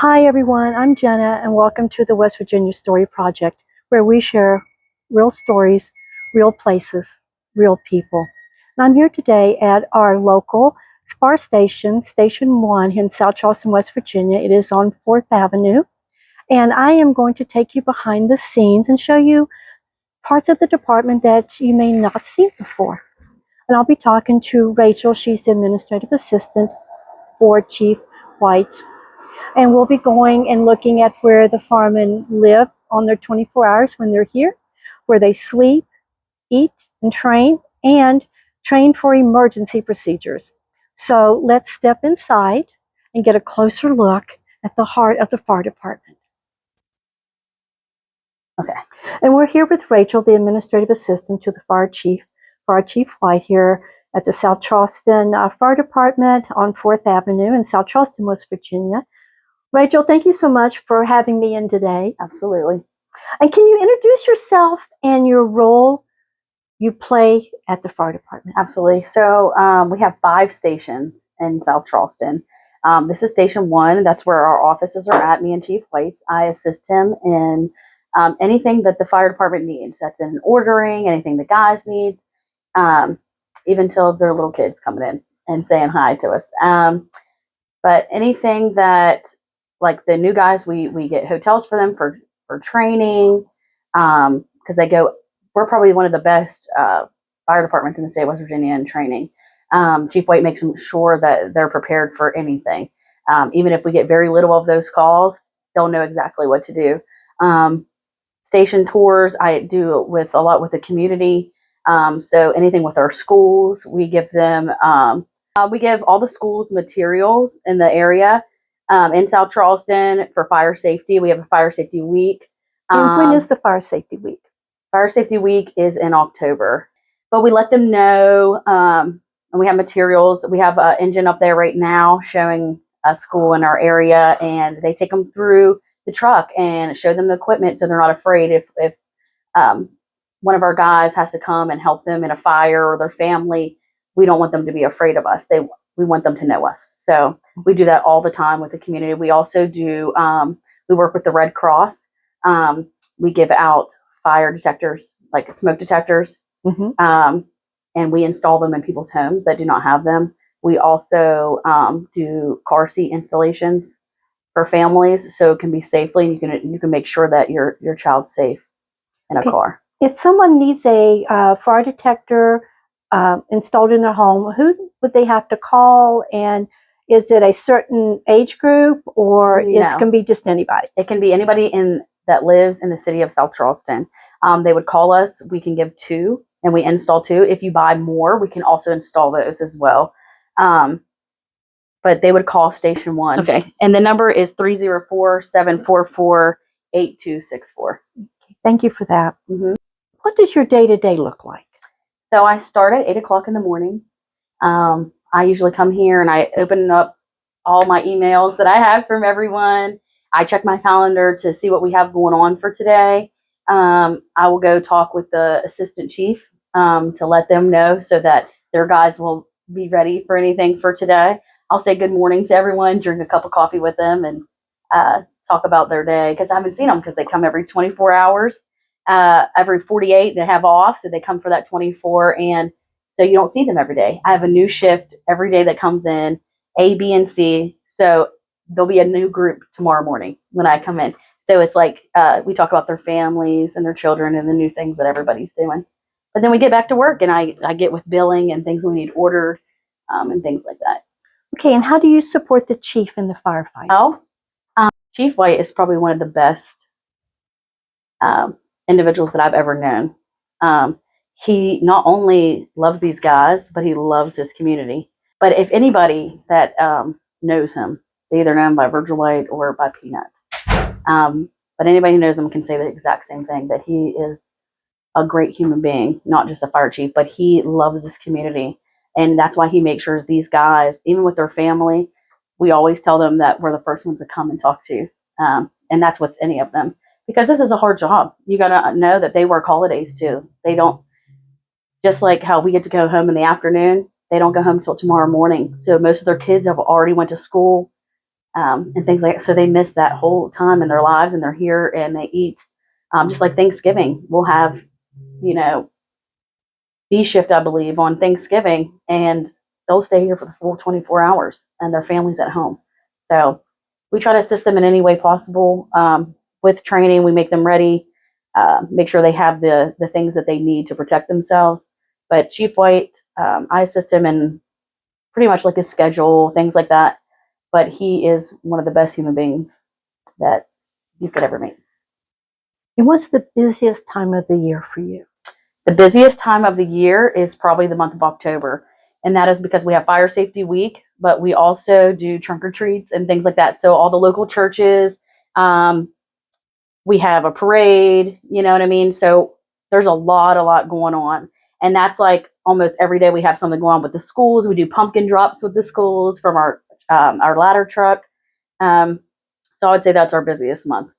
Hi everyone, I'm Jenna and welcome to the West Virginia Story Project, where we share real stories, real places, real people. And I'm here today at our local fire station, Station 1 in South Charleston, West Virginia. It is on 4th Avenue. And I am going to take you behind the scenes and show you parts of the department that you may not have seen before. And I'll be talking to Rachel. She's the administrative assistant for Chief White. And we'll be going and looking at where the firemen live on their 24 hours when they're here, where they sleep, eat, and train for emergency procedures. So let's step inside and get a closer look at the heart of the fire department. Okay, and we're here with Rachel, the administrative assistant to the Fire Chief White here at the South Charleston Fire Department on 4th Avenue in South Charleston, West Virginia. Rachel, thank you so much for having me in today. Absolutely. And can you introduce yourself and your role you play at the fire department? Absolutely. So we have 5 stations in South Charleston. This is Station 1. That's where our offices are at, me and Chief White. I assist him in anything that the fire department needs. That's in ordering, anything the guys need, even till their little kids coming in and saying hi to us. But anything that, like the new guys, we get hotels for them for training, because they go. We're probably one of the best fire departments in the state of West Virginia in training. Chief White makes sure that they're prepared for anything. Even if we get very little of those calls, they'll know exactly what to do. Station tours, I do with a lot with the community. So anything with our schools, we give them. We give all the schools materials in the area. In South Charleston for fire safety, we have a fire safety week. And when is the fire safety week? Fire safety week is in October, but we let them know, and we have materials. We have an engine up there right now showing a school in our area, and they take them through the truck and show them the equipment so they're not afraid if one of our guys has to come and help them in a fire or their family. We don't want them to be afraid of us. We want them to know us. So we do that all the time with the community. We also do, we work with the Red Cross. We give out fire detectors, like smoke detectors, and we install them in people's homes that do not have them. We also do car seat installations for families, so it can be safely. You can make sure that your child's safe in a car. If someone needs a fire detector installed in their home, who would they have to call? And is it a certain age group, or it can be just anybody? It can be anybody that lives in the city of South Charleston. They would call us. We can give 2, and we install 2. If you buy more, we can also install those as well. But they would call Station 1. Okay. And the number is 304-744-8264. Thank you for that. Mm-hmm. What does your day-to-day look like? So I start at 8 o'clock in the morning. I usually come here and I open up all my emails that I have from everyone. I check my calendar to see what we have going on for today. I will go talk with the assistant chief to let them know so that their guys will be ready for anything for today. I'll say good morning to everyone, drink a cup of coffee with them, and talk about their day, because I haven't seen them because they come every 24 hours. Every 48 they have off, so they come for that 24, and so you don't see them every day. I have a new shift every day that comes in, A, B, and C, so there'll be a new group tomorrow morning when I come in. So it's like we talk about their families and their children and the new things that everybody's doing. But then we get back to work, and I get with billing and things we need ordered, and things like that. Okay, and how do you support the chief in the firefight? Well, Chief White is probably one of the best individuals that I've ever known. He not only loves these guys, but he loves his community. But if anybody that knows him, they either know him by Virgil White or by Peanut. But anybody who knows him can say the exact same thing, that he is a great human being, not just a fire chief, but he loves this community. And that's why he makes sure these guys, even with their family, we always tell them that we're the first ones to come and talk to. And that's with any of them. Because this is a hard job. You got to know that they work holidays too. They don't, just like how we get to go home in the afternoon, they don't go home till tomorrow morning. So most of their kids have already went to school. and things like that. So they miss that whole time in their lives, and they're here and they eat. Just like Thanksgiving, we'll have, you know, B shift, I believe, on Thanksgiving, and they'll stay here for the full 24 hours, and their families at home. So we try to assist them in any way possible. With training, we make them ready, make sure they have the things that they need to protect themselves. But Chief White, I assist him in pretty much like his schedule, things like that. But he is one of the best human beings that you could ever meet. And what's the busiest time of the year for you? The busiest time of the year is probably the month of October. And that is because we have Fire Safety Week, but we also do trunk or treats and things like that. So all the local churches, we have a parade, you know what I mean? So there's a lot going on. And that's like almost every day we have something going on with the schools. We do pumpkin drops with the schools from our ladder truck. So I would say that's our busiest month.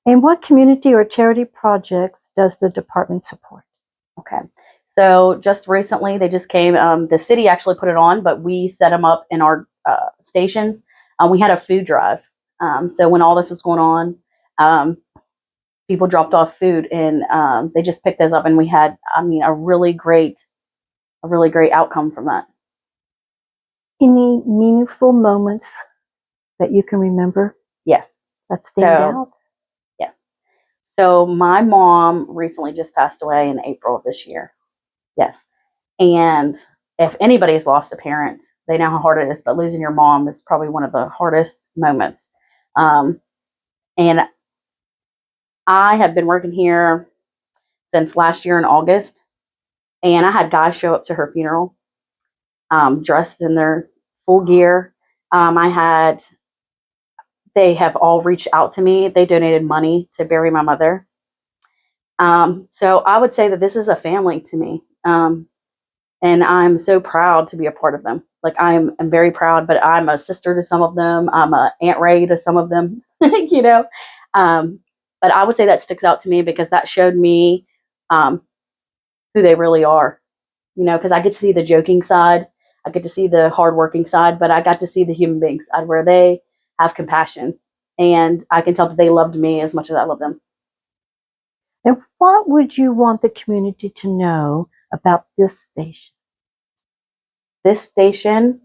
And what community or charity projects does the department support? Okay. So just recently, they just came. The city actually put it on, but we set them up in our stations. We had a food drive. So when all this was going on, people dropped off food, and they just picked those up, and we had, I mean, a really great outcome from that. Any meaningful moments that you can remember Yes. that stand out? Yes. So my mom recently just passed away in April of this year. Yes. And if anybody's lost a parent, they know how hard it is, but losing your mom is probably one of the hardest moments. And I have been working here since last year in August, and I had guys show up to her funeral, dressed in their full gear. They have all reached out to me. They donated money to bury my mother. So I would say that this is a family to me. And I'm so proud to be a part of them. Like I'm very proud, but I'm a sister to some of them. I'm a Aunt Ray to some of them, you know. But I would say that sticks out to me because that showed me who they really are, you know, because I get to see the joking side, I get to see the hardworking side, but I got to see the human being side where they have compassion, and I can tell that they loved me as much as I love them. And what would you want the community to know about this station? This station,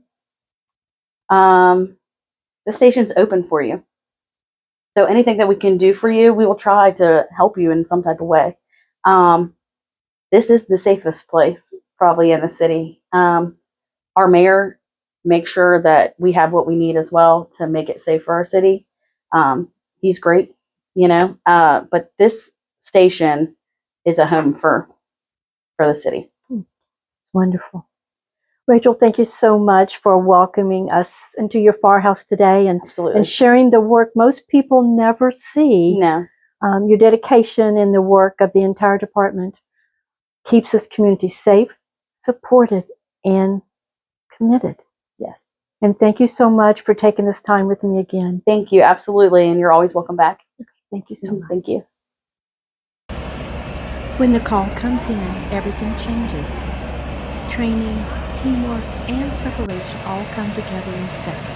the station's open for you. So anything that we can do for you, we will try to help you in some type of way. This is the safest place probably in the city. Our mayor makes sure that we have what we need as well to make it safe for our city. He's great, you know, but this station is a home for the city. Wonderful. Rachel, thank you so much for welcoming us into your firehouse today and sharing the work most people never see. No. Your dedication in the work of the entire department keeps this community safe, supported, and committed. Yes. And thank you so much for taking this time with me again. Thank you. Absolutely. And you're always welcome back. Okay, thank you so much. Thank you. When the call comes in, everything changes. Training, teamwork, and preparation all come together in seconds.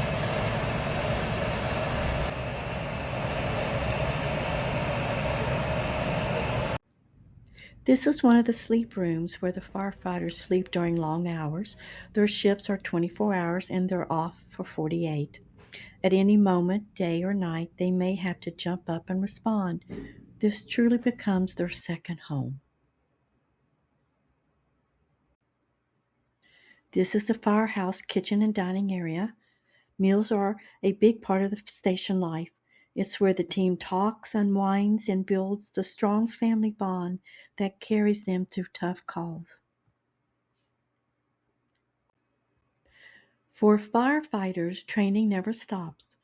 This is one of the sleep rooms where the firefighters sleep during long hours. Their shifts are 24 hours and they're off for 48. At any moment, day or night, they may have to jump up and respond. This truly becomes their second home. This is the firehouse kitchen and dining area. Meals are a big part of the station life. It's where the team talks, unwinds, and builds the strong family bond that carries them through tough calls. For firefighters, training never stops.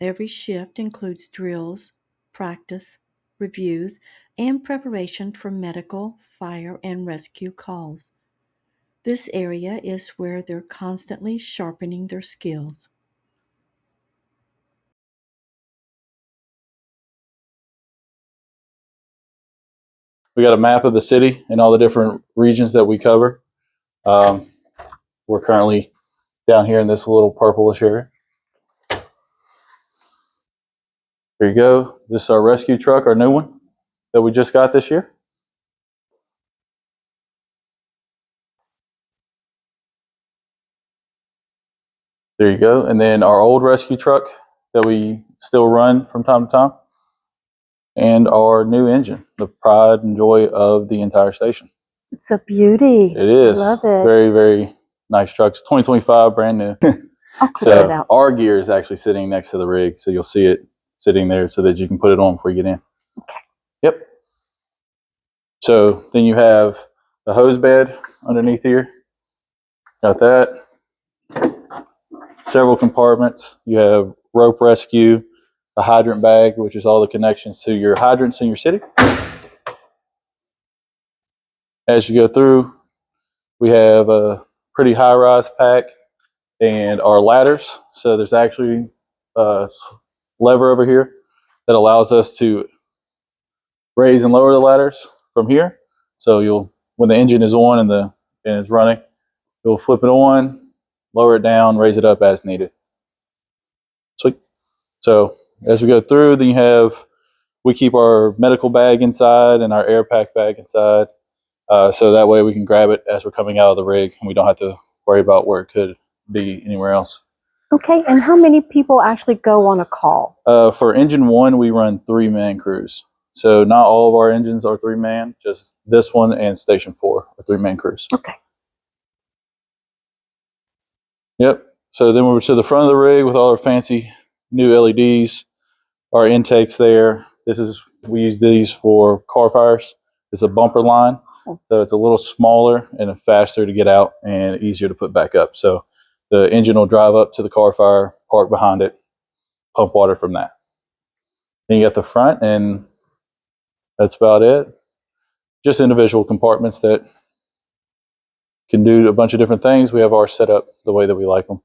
Every shift includes drills, practice, reviews, and preparation for medical, fire, and rescue calls. This area is where they're constantly sharpening their skills. We got a map of the city and all the different regions that we cover. We're currently down here in this little purplish area. Here you go. This is our rescue truck, our new one that we just got this year. There you go. And then our old rescue truck that we still run from time to time. And our new engine, the pride and joy of the entire station. It's a beauty. It is. I love it. Very, very nice truck. It's 2025, brand new. I'll clear it So out. our gear is actually sitting next to the rig. So you'll see it sitting there so that you can put it on before you get in. Okay. Yep. So then you have the hose bed underneath here. Got that. Several compartments. You have rope rescue, a hydrant bag, which is all the connections to your hydrants in your city. As you go through, we have a pretty high-rise pack and our ladders. So there's actually a lever over here that allows us to raise and lower the ladders from here. So when the engine is on and it's running, you'll flip it on, lower it down, raise it up as needed. Sweet. So as we go through, then we keep our medical bag inside and our air pack bag inside. So that way we can grab it as we're coming out of the rig and we don't have to worry about where it could be anywhere else. Okay, and how many people actually go on a call? For engine one, we run 3-man crews. So not all of our engines are 3-man, just this one and station 4 are 3-man crews. Okay. Yep. So then we're to the front of the rig with all our fancy new LEDs, our intakes there. We use these for car fires. It's a bumper line, so it's a little smaller and faster to get out and easier to put back up. So the engine will drive up to the car fire, park behind it, pump water from that. Then you got the front, and that's about it. Just individual compartments that can do a bunch of different things. We have ours set up the way that we like them.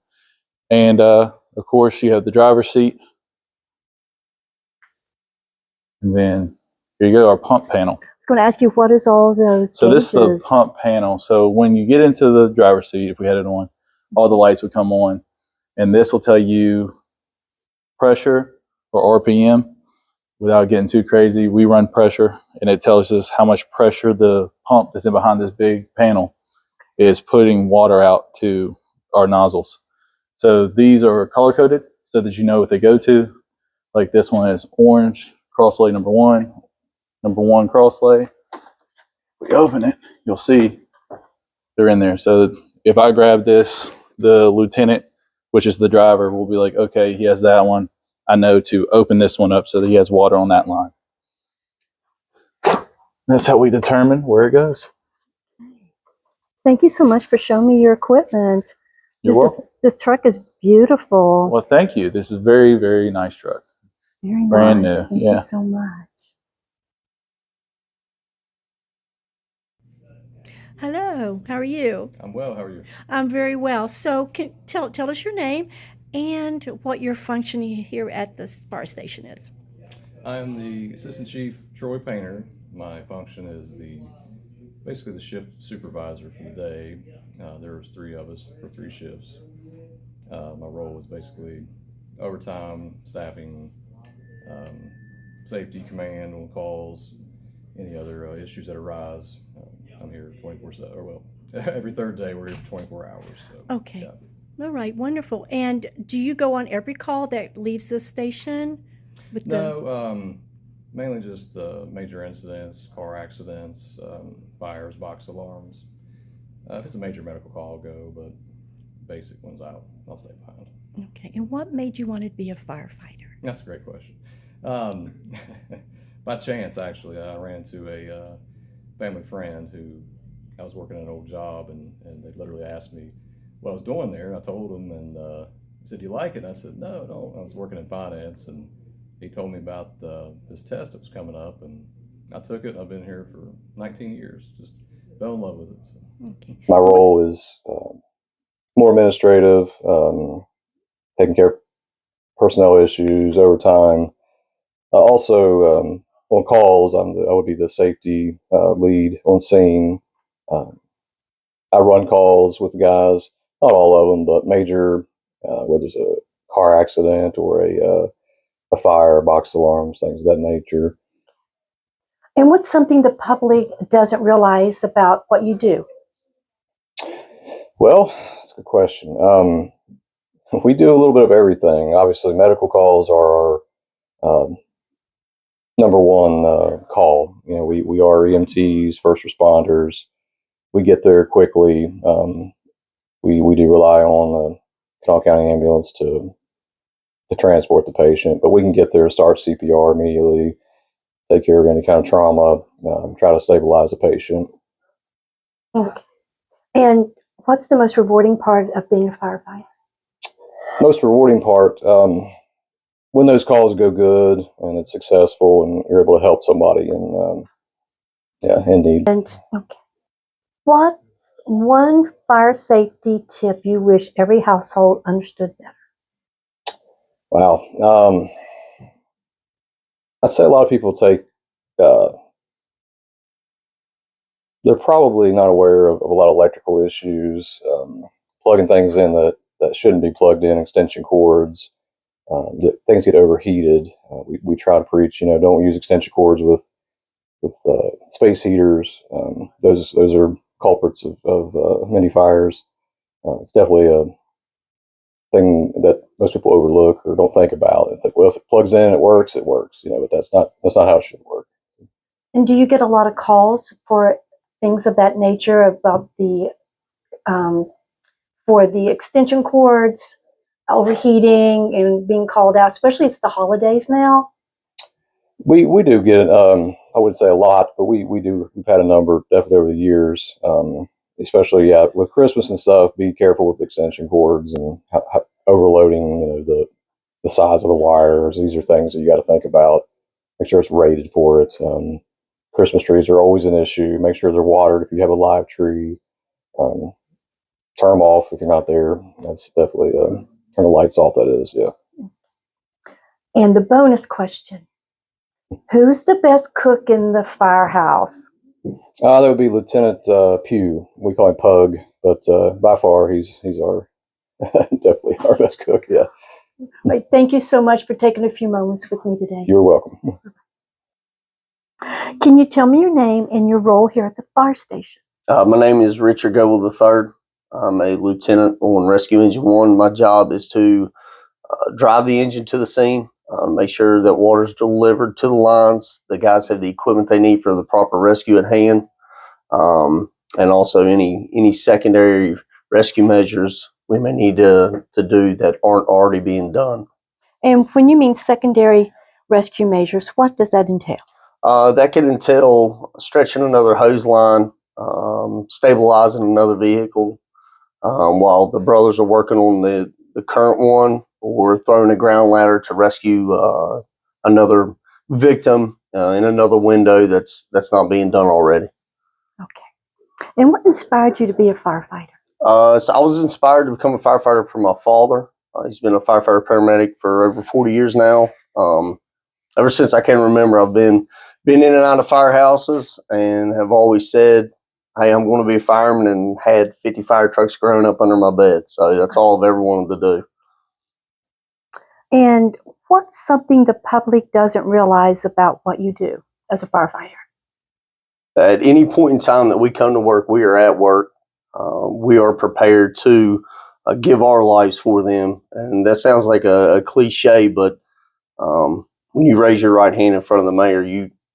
And of course, you have the driver's seat. And then here you go, our pump panel. I was going to ask you, what is all those So gauges? this is the pump panel. So when you get into the driver's seat, if we had it on, all the lights would come on. And this will tell you pressure or RPM. Without getting too crazy, we run pressure, and it tells us how much pressure the pump that's in behind this big panel is putting water out to our nozzles. So these are color coded so that you know what they go to. Like this one is orange, crosslay number 1 crosslay. We open it, you'll see they're in there. So if I grab this, the lieutenant, which is the driver, will be like, okay, he has that one. I know to open this one up so that he has water on that line. That's how we determine where it goes. Thank you so much for showing me your equipment. You're welcome. This truck is beautiful. Well, thank you. This is very, very nice truck. Very Brand nice. new. Thank you so much. Hello, how are you? I'm well. How are you? I'm very well. So, tell us your name and what your function here at the fire station is. I am the Assistant Chief Troy Painter. My function is basically the shift supervisor for the day. There's 3 of us for 3 shifts. My role is basically overtime, staffing, safety command on calls, any other issues that arise. I'm here 24/7, or well, every third day we're here for 24 hours. So, Okay. yeah. All right, wonderful. And do you go on every call that leaves the station? No, mainly just major incidents, car accidents, fires, box alarms. If it's a major medical call, I'll go, but basic ones I'll stay behind. Okay. And what made you want to be a firefighter? That's a great question. Um, by chance, actually, I ran into a family friend who I was working at an old job, and they literally asked me what I was doing there. And I told them, and he said, "Do you like it?" And I said, No. I was working in finance, and he told me about this test that was coming up, and I took it. I've been here for 19 years. Just fell in love with it. So. Okay. My role is more administrative, taking care of personnel issues, overtime. Also, on calls, I would be the safety lead on scene. I run calls with the guys, not all of them, but major, whether it's a car accident or a a fire, box alarms, things of that nature. And what's something the public doesn't realize about what you do? Well, that's a good question. We do a little bit of everything. Obviously, medical calls are our number one call. You know, we are EMTs, first responders. We get there quickly. We do rely on the Kanawha County ambulance to transport the patient, but we can get there, start CPR immediately, take care of any kind of trauma, try to stabilize the patient. Okay. And what's the most rewarding part of being a firefighter? Most rewarding part, when those calls go good and it's successful and you're able to help somebody in need. And okay. What's one fire safety tip you wish every household understood better? Wow. I'd say a lot of people they're probably not aware of a lot of electrical issues, plugging things in that shouldn't be plugged in, extension cords. Things get overheated. We try to preach, don't use extension cords with space heaters. Those are culprits of many fires. It's definitely a thing that most people overlook or don't think about. It's like, well, if it plugs in, it works, but that's not how it should work. And do you get a lot of calls for things of that nature about the for the extension cords overheating and being called out? Especially it's the holidays now. We do get I wouldn't say a lot, but we've had a number definitely over the years. Especially with Christmas and stuff. Be careful with extension cords and overloading. The size of the wires. These are things that you got to think about. Make sure it's rated for it. Christmas trees are always an issue. Make sure they're watered if you have a live tree. Turn them off if you're not there. That's definitely turn the lights off. That is, yeah. And the bonus question: who's the best cook in the firehouse? That would be Lieutenant Pugh. We call him Pug, but by far he's our definitely our best cook. Yeah. Right, thank you so much for taking a few moments with me today. You're welcome. Can you tell me your name and your role here at the fire station? My name is Richard Goble III. I'm a lieutenant on Rescue Engine 1. My job is to drive the engine to the scene, make sure that water is delivered to the lines, the guys have the equipment they need for the proper rescue at hand, and also any secondary rescue measures we may need to do that aren't already being done. And when you mean secondary rescue measures, what does that entail? That could entail stretching another hose line, stabilizing another vehicle while the brothers are working on the current one, or throwing a ground ladder to rescue another victim in another window that's not being done already. Okay. And what inspired you to be a firefighter? So I was inspired to become a firefighter from my father. He's been a firefighter paramedic for over 40 years now. Ever since I can remember, I've been in and out of firehouses and have always said, hey, I'm going to be a fireman, and had 50 fire trucks growing up under my bed. So that's all I've ever wanted to do. And what's something the public doesn't realize about what you do as a firefighter? At any point in time that we come to work, we are at work. We are prepared to give our lives for them. And that sounds like a cliche, but when you raise your right hand in front of the mayor,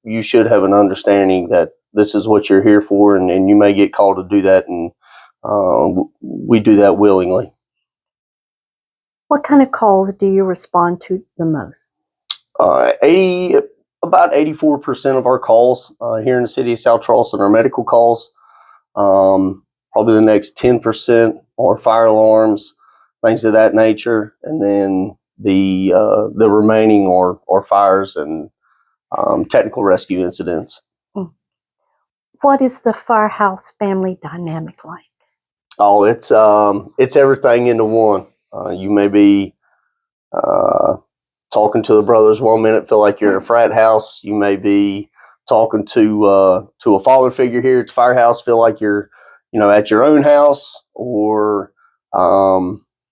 you should have an understanding that this is what you're here for, and you may get called to do that, and we do that willingly. What kind of calls do you respond to the most? About 84% of our calls here in the city of South Charleston are medical calls. Probably the next 10% are fire alarms, things of that nature, and then the remaining are fires and technical rescue incidents. What is the Firehouse family dynamic like? Oh, it's everything into one. You may be talking to the brothers one minute, feel like you're in a frat house. You may be talking to a father figure here at the Firehouse, feel like you're at your own house, or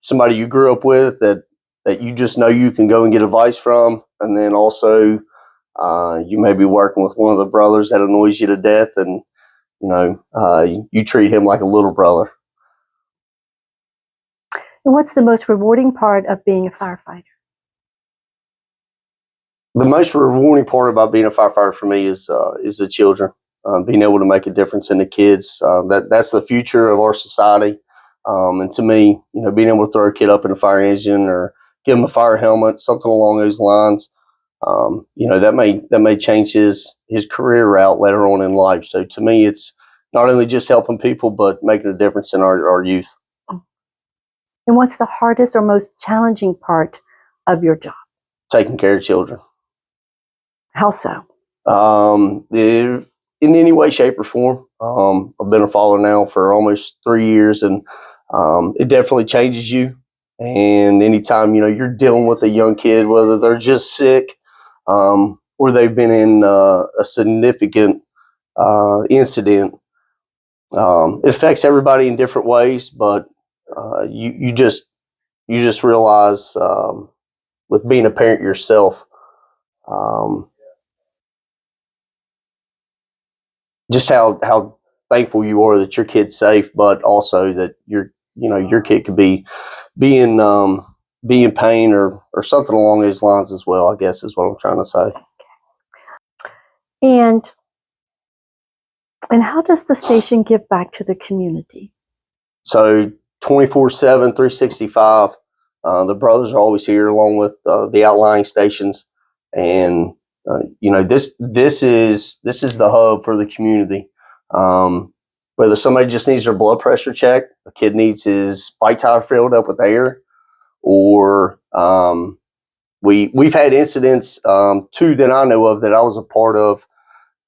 somebody you grew up with that that you just know you can go and get advice from, and then also you may be working with one of the brothers that annoys you to death, and you treat him like a little brother. And what's the most rewarding part of being a firefighter? The most rewarding part about being a firefighter for me is the children, being able to make a difference in the kids. That's the future of our society. And to me, being able to throw a kid up in a fire engine or give him a fire helmet, something along those lines, that may change his career route later on in life. So to me, it's not only just helping people, but making a difference in our youth. And what's the hardest or most challenging part of your job? Taking care of children. How so? In any way, shape, or form. I've been a father now for almost 3 years, and it definitely changes you. And anytime you're dealing with a young kid, whether they're just sick or they've been in a significant incident, it affects everybody in different ways. But you just realize with being a parent yourself. Just how thankful you are that your kid's safe, but also that your kid could be in pain or something along those lines as well, I guess is what I'm trying to say. And how does the station give back to the community? So 24/7, 365, the brothers are always here along with the outlying stations, and this is the hub for the community. Whether somebody just needs their blood pressure checked, a kid needs his bike tire filled up with air, or we've had incidents, two that I know of that I was a part of,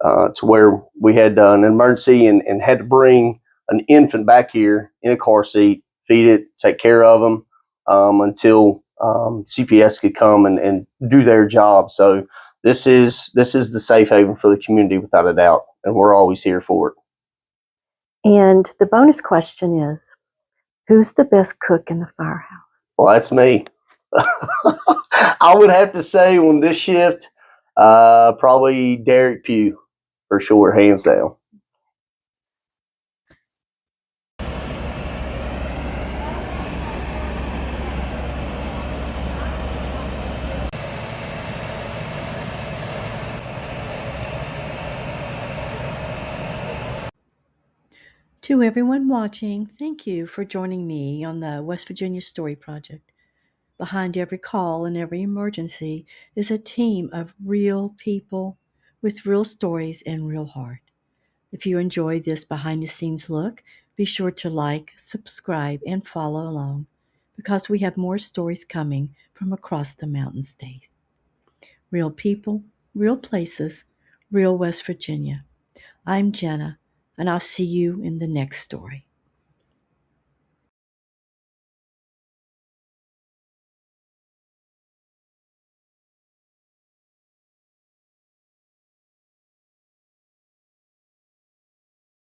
to where we had an emergency and had to bring an infant back here in a car seat, feed it, take care of them until CPS could come and do their job. So this is the safe haven for the community without a doubt, and we're always here for it. And the bonus question is, who's the best cook in the firehouse? Well, that's me. I would have to say on this shift, probably Derek Pugh for sure, hands down. To everyone watching, thank you for joining me on the West Virginia Story Project. Behind every call and every emergency is a team of real people with real stories and real heart. If you enjoy this behind the scenes look, be sure to like, subscribe, and follow along because we have more stories coming from across the Mountain State. Real people, real places, real West Virginia. I'm Jenna, and I'll see you in the next story.